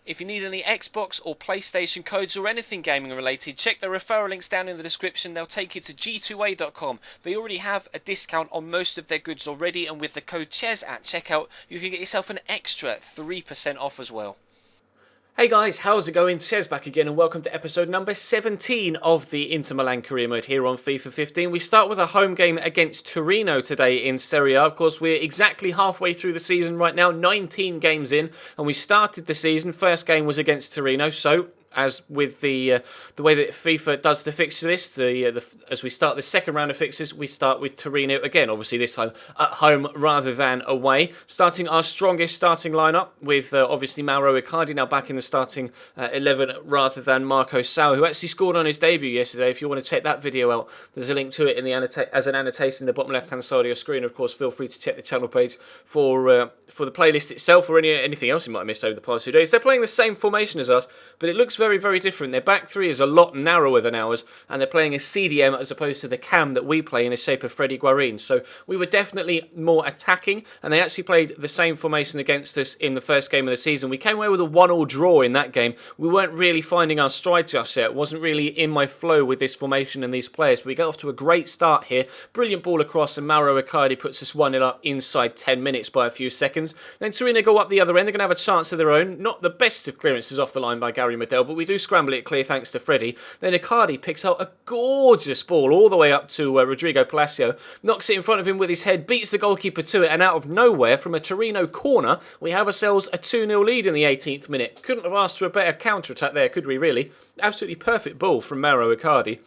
If you need any Xbox or PlayStation codes or anything gaming related, check the referral links down in the description. They'll take you to g2a.com. They already have a discount on most of their goods already, and with the code CHES at checkout, you can get yourself an extra 3% off as well. Hey guys, how's it going? Chez back again and welcome to episode number 17 of the Inter Milan career mode here on FIFA 15. We start with a home game against Torino today in Serie A. Of course, we're exactly halfway through the season right now, 19 games in, and we started the season. First game was against Torino, so as with the way that FIFA does the fixture list, as we start the second round of fixtures, we start with Torino again. Obviously, this time at home rather than away. Starting our strongest starting lineup with obviously Mauro Icardi now back in the starting 11 rather than Marco Sau, who actually scored on his debut yesterday. If you want to check that video out, there's a link to it in the as an annotation in the bottom left-hand side of your screen. Of course, feel free to check the channel page for the playlist itself or anything else you might have missed over the past few days. They're playing the same formation as us, but it looks very, very different. Their back three is a lot narrower than ours, and they're playing a CDM as opposed to the cam that we play in the shape of Freddie Guarin. So we were definitely more attacking, and they actually played the same formation against us in the first game of the season. We came away with a 1-1 draw in that game. We weren't really finding our stride just yet. It wasn't really in my flow with this formation and these players, but we got off to a great start here. Brilliant ball across, and Mauro Icardi puts us 1-0 up inside 10 minutes by a few seconds. Then Torino go up the other end. They're going to have a chance of their own. Not the best of clearances off the line by Gary Medel, but we do scramble it clear thanks to Freddie. Then Icardi picks out a gorgeous ball all the way up to Rodrigo Palacio, knocks it in front of him with his head, beats the goalkeeper to it, and out of nowhere, from a Torino corner, we have ourselves a 2-0 lead in the 18th minute. Couldn't have asked for a better counter-attack there, could we really? Absolutely perfect ball from Mauro Icardi.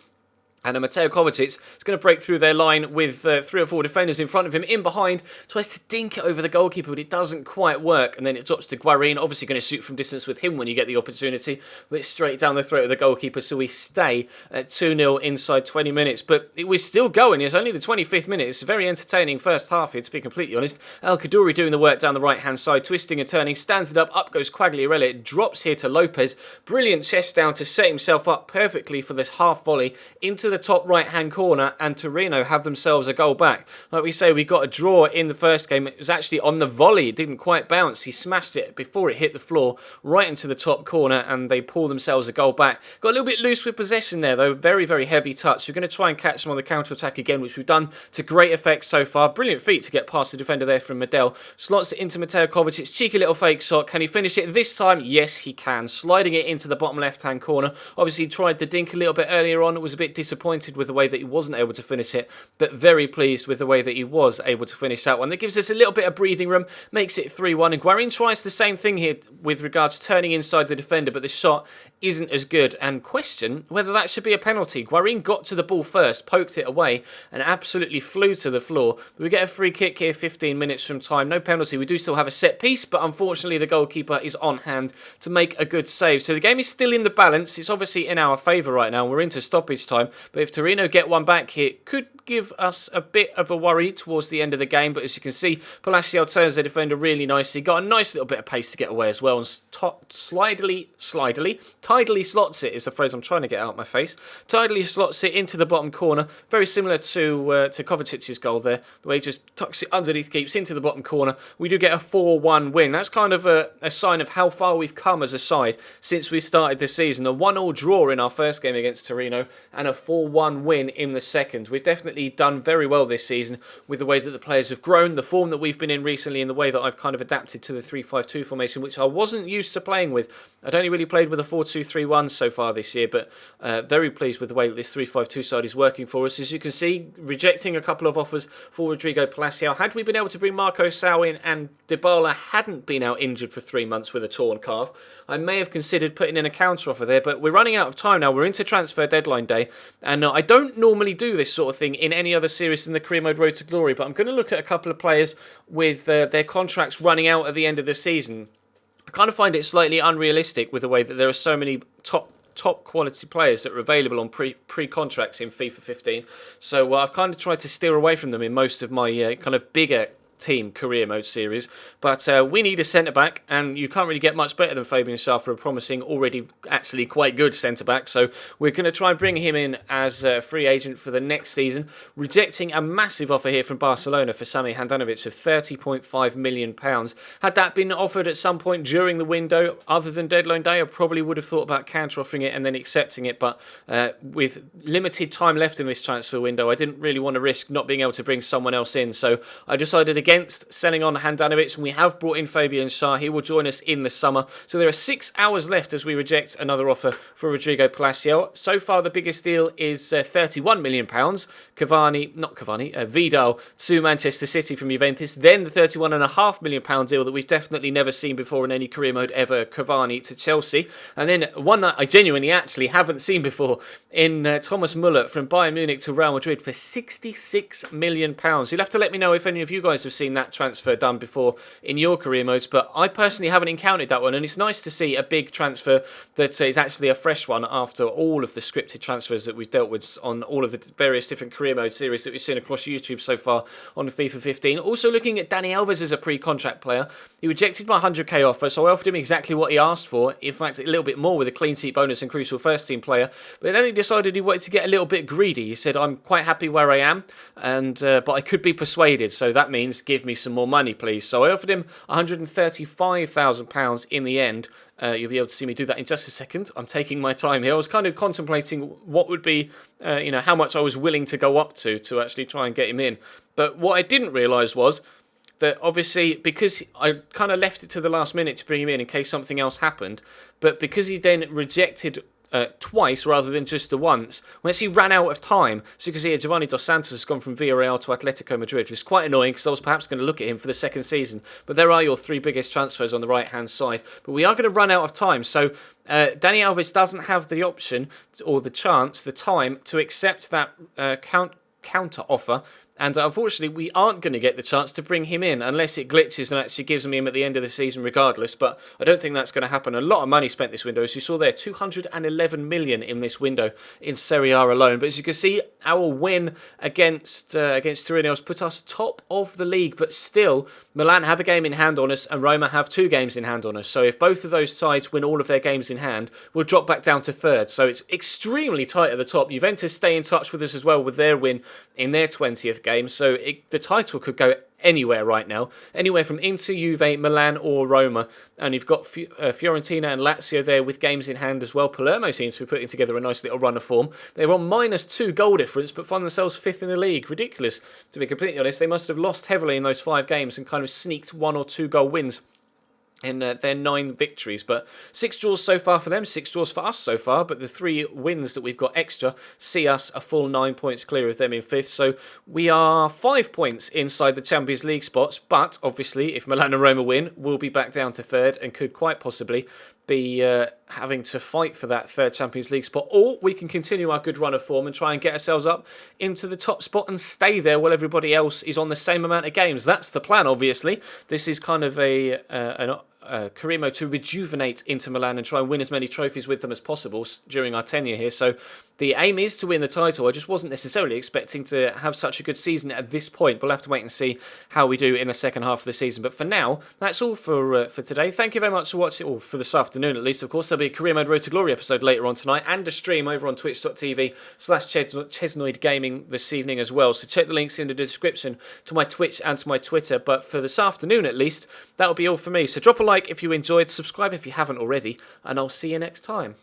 And Mateo Kovacic is going to break through their line with 3 or 4 defenders in front of him. In behind, tries to dink it over the goalkeeper, but it doesn't quite work. And then it drops to Guarin. Obviously going to shoot from distance with him when you get the opportunity. But it's straight down the throat of the goalkeeper. So we stay at 2-0 inside 20 minutes. But it was still going. It's only the 25th minute. It's a very entertaining first half here, to be completely honest. El Kaddouri doing the work down the right-hand side, twisting and turning, stands it up. Up goes Quagliarella. It drops here to Lopez. Brilliant chest down to set himself up perfectly for this half volley into the top right-hand corner, and Torino have themselves a goal back. Like we say, we got a draw in the first game. It was actually on the volley. It didn't quite bounce. He smashed it before it hit the floor right into the top corner, and they pull themselves a goal back. Got a little bit loose with possession there, though. Very, very heavy touch. We're going to try and catch them on the counter-attack again, which we've done to great effect so far. Brilliant feat to get past the defender there from Medel. Slots it into Mateo Kovacic. Cheeky little fake shot. Can he finish it this time? Yes, he can. Sliding it into the bottom left-hand corner. Obviously, he tried the dink a little bit earlier on. Was a bit disappointed with the way that he wasn't able to finish it, but very pleased with the way that he was able to finish that one. That gives us a little bit of breathing room, makes it 3-1, and Guarin tries the same thing here with regards to turning inside the defender, but the shot isn't as good, and question whether that should be a penalty. Guarin got to the ball first, poked it away, and absolutely flew to the floor. But we get a free kick here 15 minutes from time. No penalty. We do still have a set piece, but unfortunately the goalkeeper is on hand to make a good save. So the game is still in the balance. It's obviously in our favour right now. We're into stoppage time, but if Torino get one back here, it could give us a bit of a worry towards the end of the game. But as you can see, Palacio turns the defender really nicely. Got a nice little bit of pace to get away as well, and tidily slots it, is the phrase I'm trying to get out of my face. Tidily slots it into the bottom corner. Very similar to Kovacic's goal there, the way he just tucks it underneath, keeps into the bottom corner. We do get a 4-1 win. That's kind of a sign of how far we've come as a side since we started the season. A 1-1 draw in our first game against Torino, and a 4-1 win in the second. We've definitely done very well this season with the way that the players have grown, the form that we've been in recently, and the way that I've kind of adapted to the 3-5-2 formation, which I wasn't used to playing with. I'd only really played with a 4-2-3-1 so far this year, but very pleased with the way that this 3-5-2 side is working for us. As you can see, rejecting a couple of offers for Rodrigo Palacio. Had we been able to bring Marco Sau in and Dybala hadn't been out injured for 3 months with a torn calf, I may have considered putting in a counter offer there, but we're running out of time now. We're into transfer deadline day, and I don't normally do this sort of thing in any other series than the Career Mode Road to Glory, but I'm going to look at a couple of players with their contracts running out at the end of the season. I kind of find it slightly unrealistic with the way that there are so many top quality players that are available on pre-contracts in FIFA 15. So I've kind of tried to steer away from them in most of my kind of bigger team career mode series. But we need a centre-back, and you can't really get much better than Fabian Schär for a promising, already actually quite good centre-back. So we're going to try and bring him in as a free agent for the next season, rejecting a massive offer here from Barcelona for Sami Handanovic of £30.5 million. Had that been offered at some point during the window, other than deadline day, I probably would have thought about counter-offering it and then accepting it. But with limited time left in this transfer window, I didn't really want to risk not being able to bring someone else in. So I decided against selling on Handanovic, and we have brought in Fabian Schär. He will join us in the summer. So there are 6 hours left as we reject another offer for Rodrigo Palacio. So far, the biggest deal is £31 million. Vidal to Manchester City from Juventus. Then the £31.5 million deal that we've definitely never seen before in any career mode ever, Cavani to Chelsea. And then one that I genuinely actually haven't seen before in Thomas Muller from Bayern Munich to Real Madrid for £66 million. You'll have to let me know if any of you guys have seen that transfer done before in your career modes, but I personally haven't encountered that one, and it's nice to see a big transfer that is actually a fresh one after all of the scripted transfers that we've dealt with on all of the various different career mode series that we've seen across YouTube so far on FIFA 15. Also looking at Dani Alves as a pre-contract player. He rejected my 100k offer, so I offered him exactly what he asked for, in fact a little bit more with a clean sheet bonus and crucial first team player, but then he decided he wanted to get a little bit greedy. He said, I'm quite happy where I am, and but I could be persuaded, so that means give me some more money please. So I offered him £135,000 in the end. You'll be able to see me do that in just a second. I'm taking my time here. I was kind of contemplating what would be, how much I was willing to go up to actually try and get him in. But what I didn't realise was that obviously, because I kind of left it to the last minute to bring him in case something else happened, but because he then rejected twice rather than just the once, once he ran out of time. So you can see here, Giovanni Dos Santos has gone from Villarreal to Atletico Madrid, which is quite annoying because I was perhaps going to look at him for the second season. But there are your 3 biggest transfers on the right-hand side. But we are going to run out of time. So Dani Alves doesn't have the option or the chance, the time to accept that counter offer. And unfortunately, we aren't going to get the chance to bring him in unless it glitches and actually gives me him at the end of the season regardless. But I don't think that's going to happen. A lot of money spent this window. As you saw there, 211 million in this window in Serie A alone. But as you can see, our win against Torino has put us top of the league. But still, Milan have a game in hand on us and Roma have 2 games in hand on us. So if both of those sides win all of their games in hand, we'll drop back down to 3rd. So it's extremely tight at the top. Juventus stay in touch with us as well with their win in their 20th game, so the title could go anywhere right now, anywhere from Inter, Juve, Milan or Roma, and you've got Fiorentina and Lazio there with games in hand as well. Palermo seems to be putting together a nice little run of form. They're on -2 goal difference but find themselves 5th in the league. Ridiculous, to be completely honest. They must have lost heavily in those 5 games and kind of sneaked 1 or 2 goal wins in their 9 victories, but 6 draws so far for them, 6 draws for us so far, but the 3 wins that we've got extra see us a full 9 points clear of them in 5th, so we are 5 points inside the Champions League spots, but obviously if Milan and Roma win, we'll be back down to 3rd and could quite possibly be having to fight for that 3rd Champions League spot, or we can continue our good run of form and try and get ourselves up into the top spot and stay there while everybody else is on the same amount of games. That's the plan, obviously. This is kind of a career mode to rejuvenate Inter Milan and try and win as many trophies with them as possible during our tenure here. So the aim is to win the title. I just wasn't necessarily expecting to have such a good season at this point. We'll have to wait and see how we do in the second half of the season. But for now, that's all for today. Thank you very much for watching, or for this afternoon at least, of course. There'll be a Career Mode Road to Glory episode later on tonight and a stream over on twitch.tv/Chesnoid Gaming this evening as well. So check the links in the description to my Twitch and to my Twitter. But for this afternoon at least, that'll be all for me. So drop a like if you enjoyed, subscribe if you haven't already, and I'll see you next time.